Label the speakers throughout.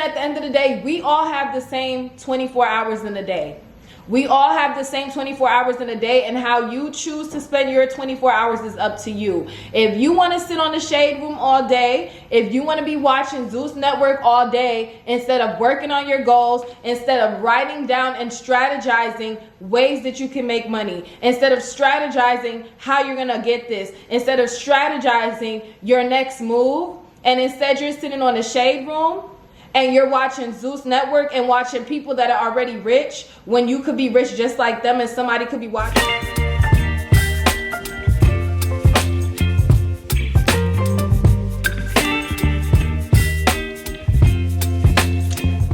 Speaker 1: at the end of the day, we all have the same 24 hours in a day. We all have the same 24 hours in a day, and how you choose to spend your 24 hours is up to you. If you want to sit on the shade room all day, if you want to be watching Zeus Network all day instead of working on your goals, instead of writing down and strategizing ways that you can make money, instead of strategizing how you're going to get this, instead of strategizing your next move, and instead you're sitting on the shade room, and you're watching Zeus Network and watching people that are already rich when you could be rich just like them, and somebody could be watching.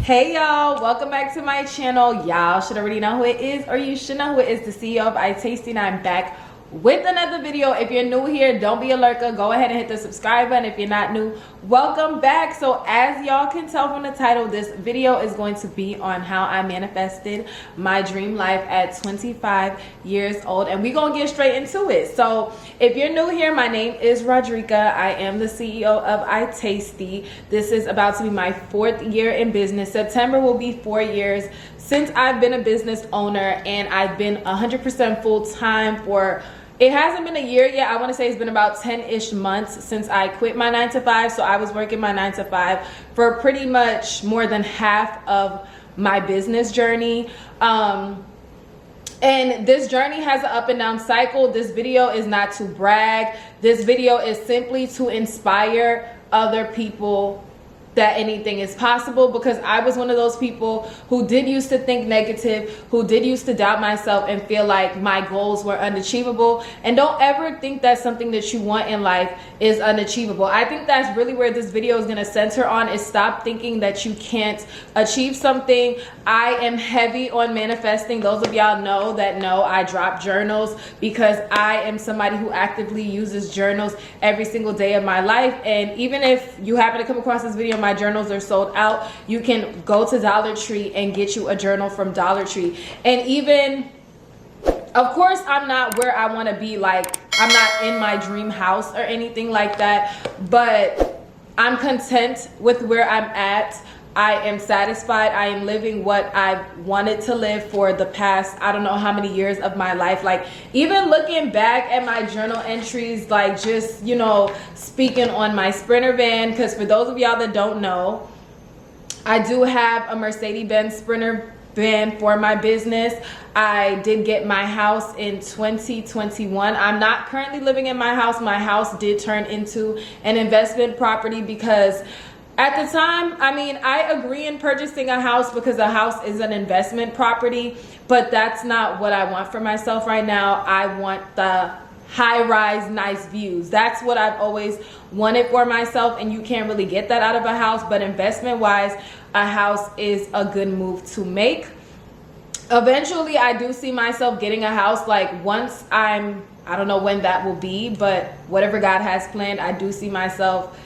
Speaker 1: Hey y'all, welcome back to my channel. Y'all should already know who it is, or you should know who it is, the CEO of iyetasti, and I'm back with another video. If you're new here, don't be a lurker. Go ahead and hit the subscribe button. If you're not new, welcome back. So as y'all can tell from the title, this video is going to be on how I manifested my dream life at 25 years old, and we're gonna get straight into it. So if you're new here, my name is Rodrika. I am the CEO of iyetasti. This is about to be my 4th year in business. September will be 4 years since I've been a business owner, and I've been 100% full-time for, it hasn't been a year yet. I want to say it's been about 10-ish months since I quit my 9-to-5. So I was working my 9-to-5 for pretty much more than half of my business journey. And this journey has an up and down cycle. This video is not to brag. This video is simply to inspire other people that anything is possible, because I was one of those people who did used to think negative, who did used to doubt myself and feel like my goals were unachievable. And don't ever think that something that you want in life is unachievable. I think that's really where this video is going to center on, is stop thinking that you can't achieve something. I am heavy on manifesting. Those of y'all know that know I drop journals, because I am somebody who actively uses journals every single day of my life. And even if you happen to come across this video, my journals are sold out, you can go to Dollar Tree and get you a journal from Dollar Tree. And even, of course, I'm not where I want to be. Like, I'm not in my dream house or anything like that, but I'm content with where I'm at. I am satisfied. I am living what I've wanted to live for the past, I don't know how many years of my life. Like, even looking back at my journal entries, like, just, you know, speaking on my Sprinter van, because for those of y'all that don't know, I do have a Mercedes-Benz Sprinter van for my business. I did get my house in 2021. I'm not currently living in my house. My house did turn into an investment property, because at the time, I mean, I agree in purchasing a house because a house is an investment property, but that's not what I want for myself right now. I want the high-rise, nice views. That's what I've always wanted for myself, and you can't really get that out of a house. But investment-wise, a house is a good move to make. Eventually, I do see myself getting a house, like, once I don't know when that will be, but whatever God has planned, I do see myself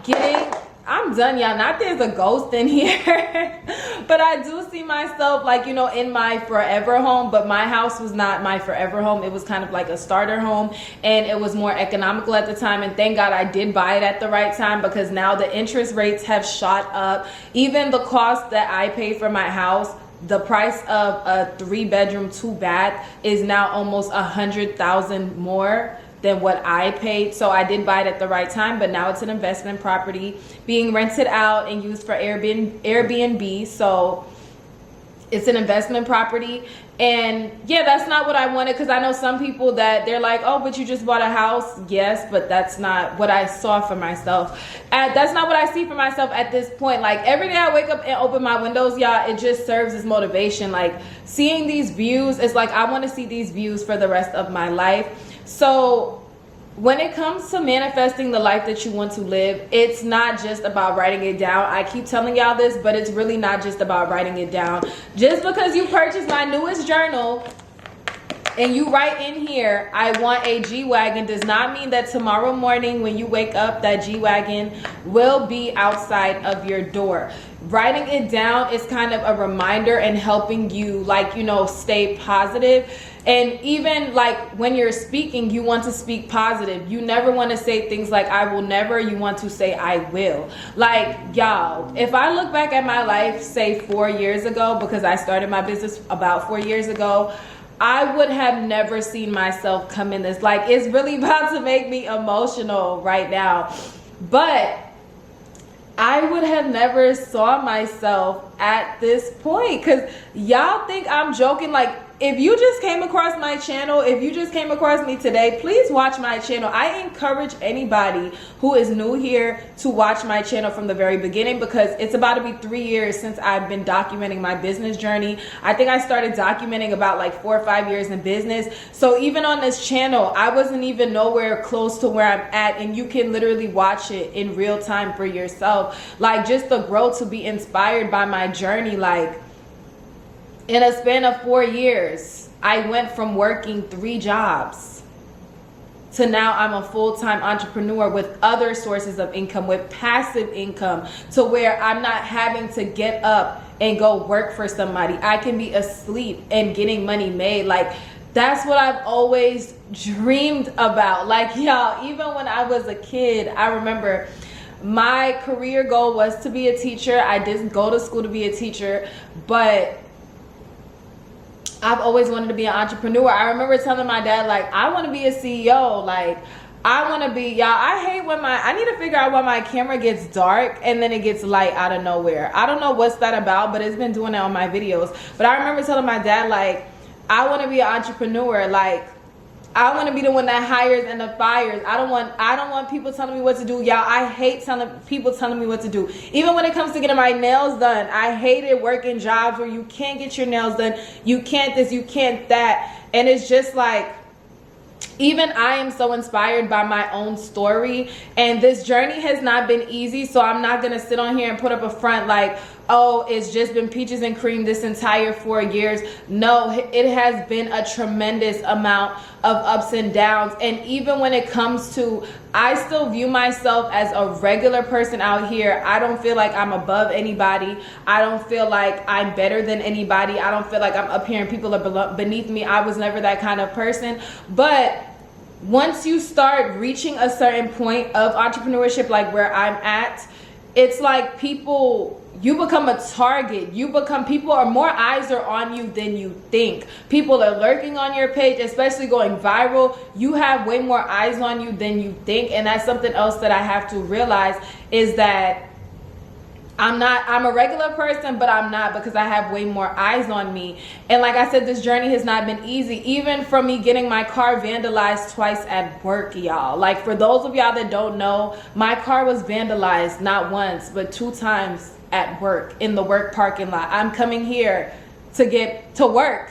Speaker 1: getting, I'm done, y'all. Not there's a ghost in here, but I do see myself, like, you know, in my forever home. But my house was not my forever home. It was kind of like a starter home, and it was more economical at the time. And thank God I did buy it at the right time, because now the interest rates have shot up. Even the cost that I paid for my house, the price of a 3-bedroom 2-bath is now almost $100,000 more than what I paid. So I did buy it at the right time, but now it's an investment property being rented out and used for Airbnb. So it's an investment property. And yeah, that's not what I wanted, because I know some people that they're like, oh, but you just bought a house. Yes, but that's not what I saw for myself. And that's not what I see for myself at this point. Like, every day I wake up and open my windows, y'all, it just serves as motivation. Like, seeing these views, it's like I want to see these views for the rest of my life. So when it comes to manifesting the life that you want to live, it's not just about writing it down. I keep telling y'all this, but it's really not just about writing it down. Just because you purchased my newest journal and you write in here, I want a G-Wagon, does not mean that tomorrow morning when you wake up, that G-Wagon will be outside of your door. Writing it down is kind of a reminder and helping you, like, you know, stay positive. And even like when you're speaking, you want to speak positive. You never want to say things like I will never. You want to say I will. Like, y'all, if I look back at my life, say 4 years ago, because I started my business about 4 years ago, I would have never seen myself come in this. Like, it's really about to make me emotional right now. But I would have never saw myself at this point, because y'all think I'm joking. Like, if you just came across my channel, if you just came across me today, please watch my channel. I encourage anybody who is new here to watch my channel from the very beginning, because it's about to be 3 years since I've been documenting my business journey. I think I started documenting about like 4 or 5 years in business. So even on this channel, I wasn't even nowhere close to where I'm at, and you can literally watch it in real time for yourself. Like, just the growth, to be inspired by my journey. Like, in a span of 4 years, I went from working 3 jobs to now I'm a full-time entrepreneur with other sources of income, with passive income, to where I'm not having to get up and go work for somebody. I can be asleep and getting money made. Like, that's what I've always dreamed about. Like, y'all, even when I was a kid, I remember my career goal was to be a teacher. I didn't go to school to be a teacher, but I've always wanted to be an entrepreneur. I remember telling my dad, like, I want to be a CEO. Like, I want to be, y'all, I hate when I need to figure out why my camera gets dark and then it gets light out of nowhere. I don't know what's that about, but it's been doing that on my videos. But I remember telling my dad, like, I want to be an entrepreneur. Like, I want to be the one that hires and that fires. I don't want people telling me what to do. Y'all, I hate people telling me what to do. Even when it comes to getting my nails done, I hated working jobs where you can't get your nails done. You can't this, you can't that. And it's just like, even I am so inspired by my own story, and this journey has not been easy. So I'm not going to sit on here and put up a front like, oh, it's just been peaches and cream this entire 4 years. No, it has been a tremendous amount of ups and downs. And even when it comes to, I still view myself as a regular person out here. I don't feel like I'm above anybody. I don't feel like I'm better than anybody. I don't feel like I'm up here and people are beneath me. I was never that kind of person. But once you start reaching a certain point of entrepreneurship, like where I'm at, it's like you become a target. People are more eyes are on you than you think. People are lurking on your page, especially going viral. You have way more eyes on you than you think. And that's something else that I have to realize, is that I'm a regular person, but I'm not, because I have way more eyes on me. And like I said, this journey has not been easy, even from me getting my car vandalized twice at work, y'all. Like, for those of y'all that don't know, my car was vandalized not once, but 2 times at work, in the work parking lot. I'm coming here to get to work,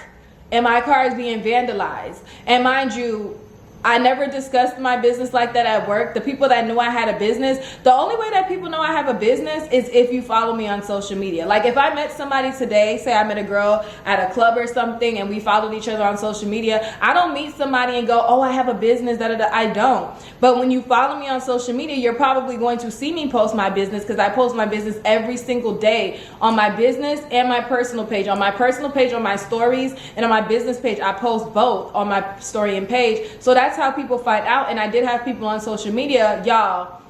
Speaker 1: and my car is being vandalized. And mind you, I never discussed my business like that at work. The people that knew I had a business, the only way that people know I have a business is if you follow me on social media. Like, if I met somebody today, say I met a girl at a club or something, and we followed each other on social media, I don't meet somebody and go, oh, I have a business, da da da. I don't. But when you follow me on social media, you're probably going to see me post my business, because I post my business every single day on my business and my personal page. On my personal page, on my stories, and on my business page, I post both on my story and page. So that's how people find out. And I did have people on social media, y'all.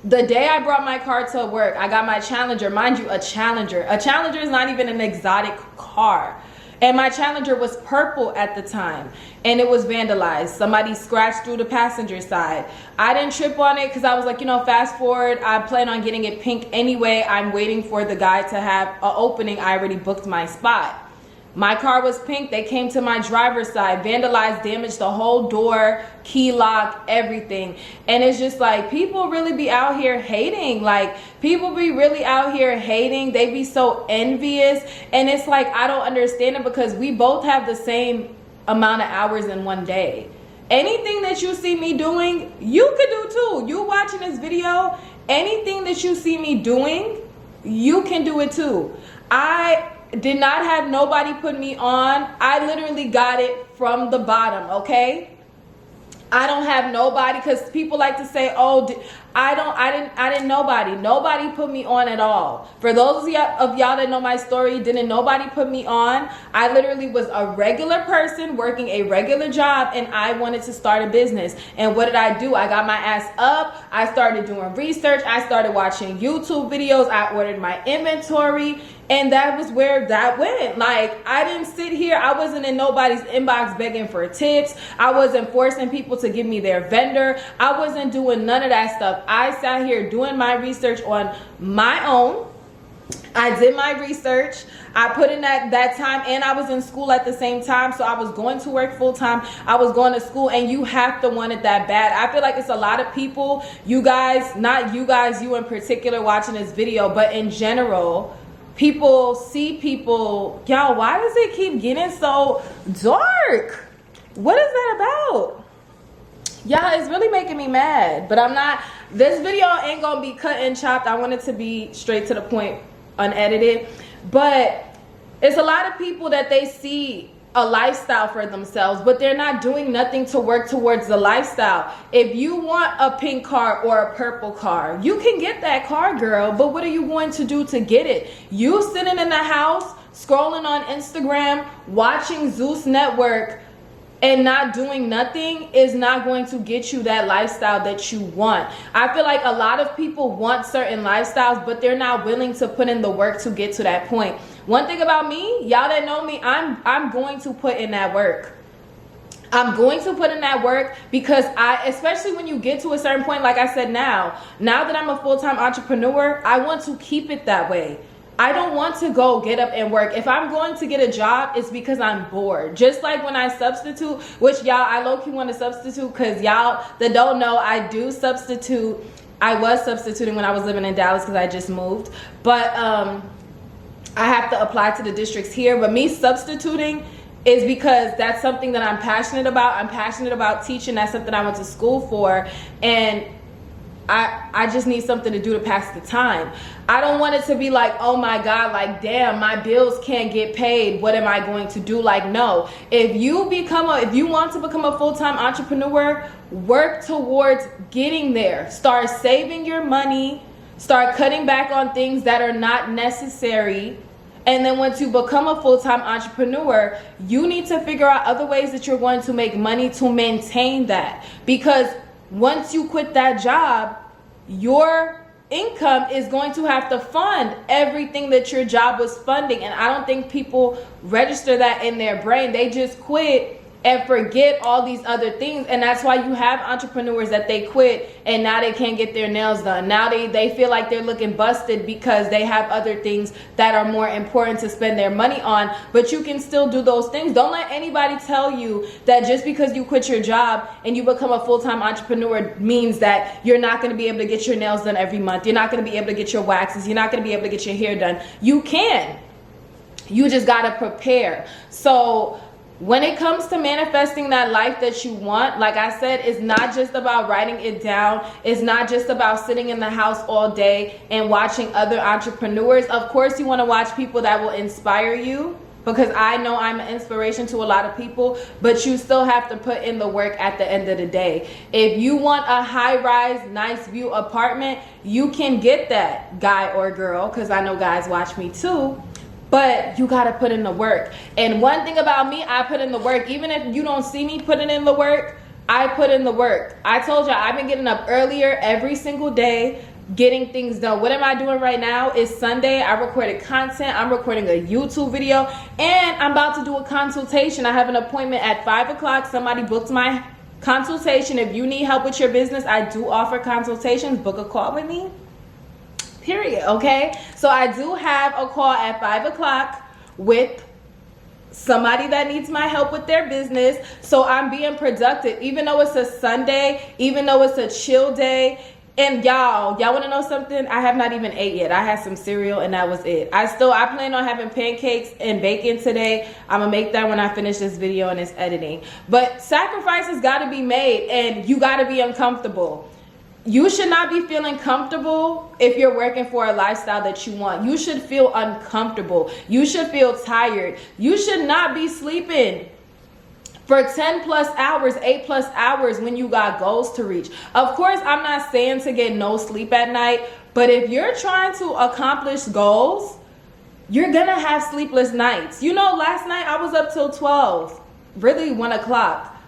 Speaker 1: The day I brought my car to work, I got my Challenger. Mind you, a Challenger. A Challenger is not even an exotic car. And my Challenger was purple at the time, and it was vandalized. Somebody scratched through the passenger side. I didn't trip on it, because I was like, you know, fast forward, I plan on getting it pink anyway. I'm waiting for the guy to have an opening. I already booked my spot. My car was pink. They came to my driver's side, vandalized, damaged the whole door, key lock, everything. And it's just like, people really be out here hating. Like, people be really out here hating. They be so envious. And it's like, I don't understand it, because we both have the same amount of hours in one day. Anything that you see me doing, you could do too. You watching this video, anything that you see me doing, you can do it too. did not have nobody put me on. I literally got it from the bottom, okay? I don't have nobody, because people like to say, oh, I didn't nobody put me on at all. For those of y'all that know my story, didn't nobody put me on. I literally was a regular person working a regular job, and I wanted to start a business. And what did I do? I got my ass up. I started doing research. I started watching YouTube videos. I ordered my inventory. And that was where that went. Like, I didn't sit here. I wasn't in nobody's inbox begging for tips. I wasn't forcing people to give me their vendor. I wasn't doing none of that stuff. I sat here doing my research on my own. I did my research. I put in that time, and I was in school at the same time. So I was going to work full time. I was going to school, and you have to want it that bad. I feel like it's a lot of people, you guys, not you guys, you in particular watching this video, but in general, people see people, y'all, why does it keep getting so dark? What is that about? Y'all, it's really making me mad, but I'm not, this video ain't gonna be cut and chopped. I want it to be straight to the point, unedited. But it's a lot of people that they see a lifestyle for themselves, but they're not doing nothing to work towards the lifestyle. If you want a pink car or a purple car, you can get that car, girl, but what are you going to do to get it? You sitting in the house scrolling on Instagram, watching Zeus Network, and not doing nothing is not going to get you that lifestyle that you want. I feel like a lot of people want certain lifestyles, but they're not willing to put in the work to get to that point. One thing about me, y'all that know me, I'm going to put in that work. I'm going to put in that work, because especially when you get to a certain point, like I said, now that I'm a full-time entrepreneur, I want to keep it that way. I don't want to go get up and work. If I'm going to get a job, it's because I'm bored. Just like when I substitute, which y'all, I low-key want to substitute, because y'all that don't know, I do substitute. I was substituting when I was living in Dallas because I just moved. But I have to apply to the districts here. But me substituting is because that's something that I'm passionate about. I'm passionate about teaching. That's something I went to school for. And I just need something to do to pass the time. I don't want it to be like, oh my God, like, damn, my bills can't get paid. What am I going to do? Like, no. If you want to become a full-time entrepreneur, work towards getting there. Start saving your money. Start cutting back on things that are not necessary. And then once you become a full-time entrepreneur, you need to figure out other ways that you're going to make money to maintain that. Because once you quit that job, your income is going to have to fund everything that your job was funding. And I don't think people register that in their brain. They just quit and forget all these other things. And that's why you have entrepreneurs that they quit and now they can't get their nails done. Now they feel like they're looking busted because they have other things that are more important to spend their money on. But you can still do those things. Don't let anybody tell you that just because you quit your job and you become a full-time entrepreneur means that you're not going to be able to get your nails done every month. You're not going to be able to get your waxes. You're not going to be able to get your hair done. You can. You just got to prepare. So when it comes to manifesting that life that you want, like I said, it's not just about writing it down. It's not just about sitting in the house all day and watching other entrepreneurs. Of course, you want to watch people that will inspire you, because I know I'm an inspiration to a lot of people, but you still have to put in the work at the end of the day. If you want a high-rise, nice view apartment, you can get that, guy or girl, because I know guys watch me too. But you got to put in the work. And one thing about me, I put in the work. Even if you don't see me putting in the work, I put in the work. I told you I've been getting up earlier every single day, getting things done. What am I doing right now? It's Sunday. I recorded content. I'm recording a YouTube video. And I'm about to do a consultation. I have an appointment at 5 o'clock. Somebody booked my consultation. If you need help with your business, I do offer consultations. Book a call with me. Period. Okay, so I do have a call at 5 o'clock with somebody that needs my help with their business. So I'm being productive, even though it's a Sunday, even though it's a chill day. And y'all want to know something? I have not even ate yet. I had some cereal and that was it. I plan on having pancakes and bacon today. I'm gonna make that when I finish this video and it's editing. But sacrifices got to be made, and you got to be uncomfortable. You should not be feeling comfortable if you're working for a lifestyle that you want. You should feel uncomfortable. You should feel tired. You should not be sleeping for 10 plus hours, 8 plus hours when you got goals to reach. Of course, I'm not saying to get no sleep at night, but if you're trying to accomplish goals, you're gonna have sleepless nights. You know, last night I was up till 12, really 1 o'clock,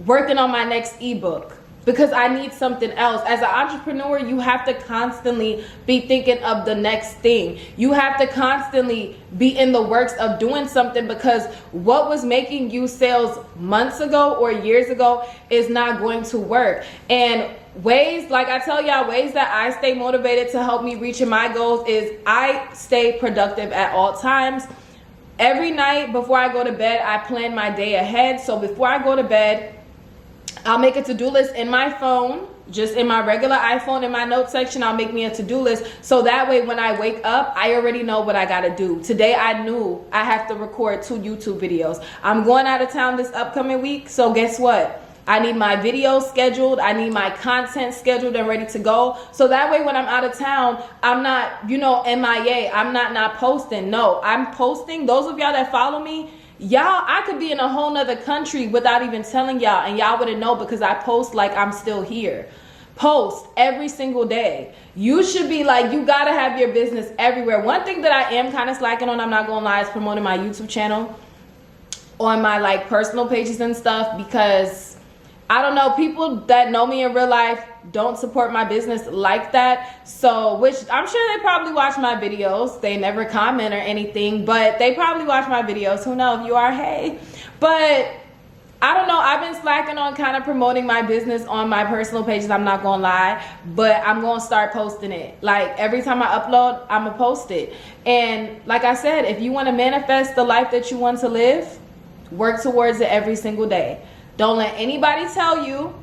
Speaker 1: working on my next ebook because I need something else. As an entrepreneur, you have to constantly be thinking of the next thing. You have to constantly be in the works of doing something, because what was making you sales months ago or years ago is not going to work. And ways, like I tell y'all, ways that I stay motivated to help me reaching my goals is I stay productive at all times. Every night before I go to bed, I plan my day ahead. So before I go to bed, I'll make a to-do list in my phone, just in my regular iPhone. In my notes section, I'll make me a to-do list. So that way when I wake up, I already know what I gotta do. Today I knew I have to record 2 YouTube videos. I'm going out of town this upcoming week, so guess what? I need my videos scheduled. I need my content scheduled and ready to go. So that way when I'm out of town, I'm not, you know, MIA. I'm not posting. No, I'm posting. Those of y'all that follow me, y'all, I could be in a whole nother country without even telling y'all, and y'all wouldn't know because I post like I'm still here. Post every single day. You should be like, you gotta have your business everywhere. One thing that I am kind of slacking on, I'm not gonna lie, is promoting my YouTube channel on my like personal pages and stuff, because I don't know, people that know me in real life don't support my business like that. So, which I'm sure they probably watch my videos. They never comment or anything, but they probably watch my videos. Who knows? If you are, hey. But I don't know, I've been slacking on kind of promoting my business on my personal pages, I'm not gonna lie, but I'm gonna start posting it. Like every time I upload, I'm gonna post it. And like I said, if you want to manifest the life that you want to live, work towards it every single day. Don't let anybody tell you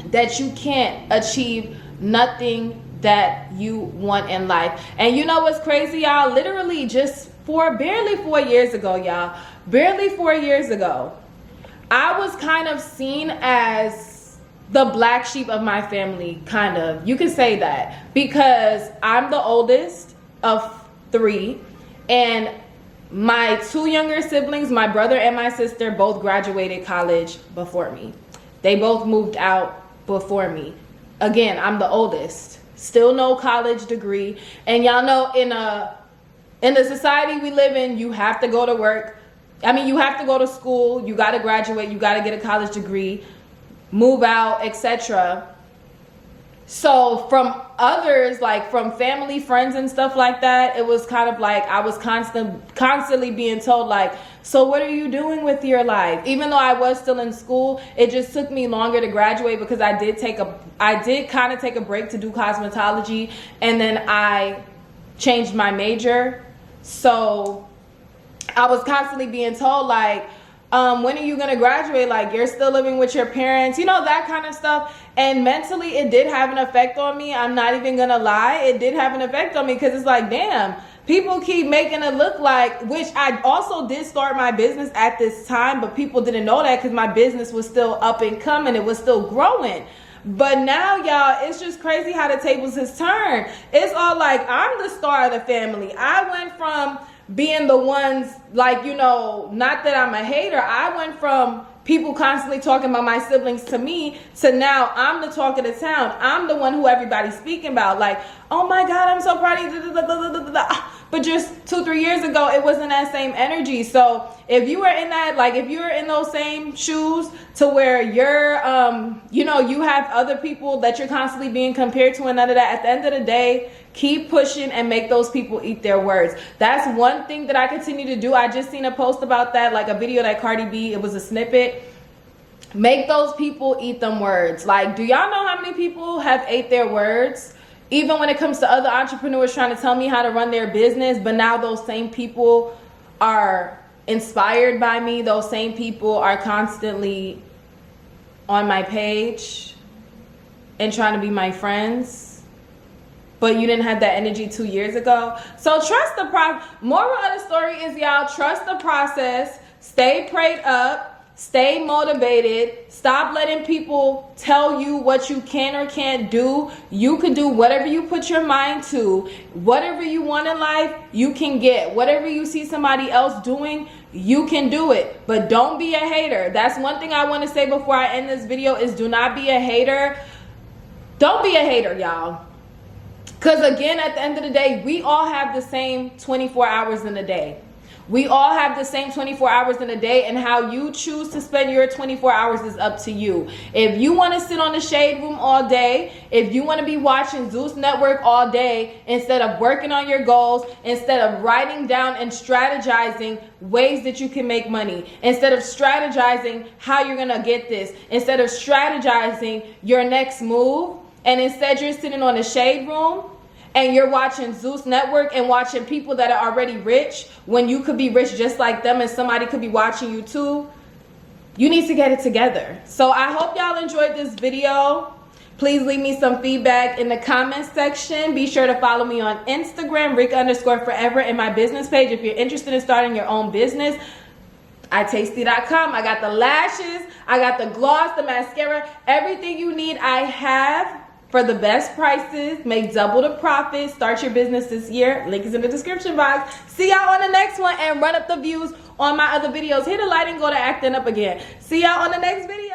Speaker 1: that you can't achieve nothing that you want in life. And you know what's crazy, y'all? Literally just barely 4 years ago, y'all, barely 4 years ago, I was kind of seen as the black sheep of my family, kind of. You can say that, because I'm the oldest of 3, and my 2 younger siblings, my brother and my sister, both graduated college before me. They both moved out before me. Again, I'm the oldest, still no college degree. And y'all know in the society we live in, you have to go to work. I mean, you have to go to school, you got to graduate, you got to get a college degree, move out, etc. So from others, like from family, friends and stuff like that, it was kind of like I was constantly being told like, so what are you doing with your life? Even though I was still in school, it just took me longer to graduate because I did kind of take a break to do cosmetology, and then I changed my major. So I was constantly being told like, when are you gonna graduate? Like, you're still living with your parents, you know, that kind of stuff. And mentally it did have an effect on me. I'm not even gonna lie, it did have an effect on me, because it's like, damn, people keep making it look like, which I also did start my business at this time, but people didn't know that because my business was still up and coming, it was still growing. But now, y'all, it's just crazy how the tables has turned. It's all like, I'm the star of the family. I went from being the ones, like, you know, not that I'm a hater, I went from people constantly talking about my siblings to me to now I'm the talk of the town. I'm the one who everybody's speaking about, like, oh my God, I'm so proud of you. But just 2-3 years ago, it wasn't that same energy. So if you were in that, like, if you were in those same shoes to where you're, you know, you have other people that you're constantly being compared to and none of that, at the end of the day, keep pushing and make those people eat their words. That's one thing that I continue to do. I just seen a post about that, like a video that Cardi B, it was a snippet. Make those people eat them words. Like, do y'all know how many people have ate their words? Even when it comes to other entrepreneurs trying to tell me how to run their business, but now those same people are inspired by me. Those same people are constantly on my page and trying to be my friends. But you didn't have that energy 2 years ago. So trust the process. Moral of the story is, y'all, trust the process. Stay prayed up. Stay motivated. Stop letting people tell you what you can or can't do. You can do whatever you put your mind to. Whatever you want in life, you can get. Whatever you see somebody else doing, you can do it. But don't be a hater. That's one thing I want to say before I end this video is do not be a hater. Don't be a hater, y'all. Because again, at the end of the day, we all have the same 24 hours in a day. We all have the same 24 hours in a day, and how you choose to spend your 24 hours is up to you. If you want to sit on the shade room all day, if you want to be watching Zeus Network all day instead of working on your goals, instead of writing down and strategizing ways that you can make money, instead of strategizing how you're going to get this, instead of strategizing your next move, and instead you're sitting on the shade room, and you're watching Zeus Network and watching people that are already rich when you could be rich just like them and somebody could be watching you too, you need to get it together. So I hope y'all enjoyed this video. Please leave me some feedback in the comments section. Be sure to follow me on Instagram, Rick_forever, and my business page if you're interested in starting your own business. iyetasti.com. I got the lashes, I got the gloss, the mascara, everything you need I have. For the best prices, make double the profit, start your business this year. Link is in the description box. See y'all on the next one, and run up the views on my other videos. Hit a like and go to acting up again. See y'all on the next video.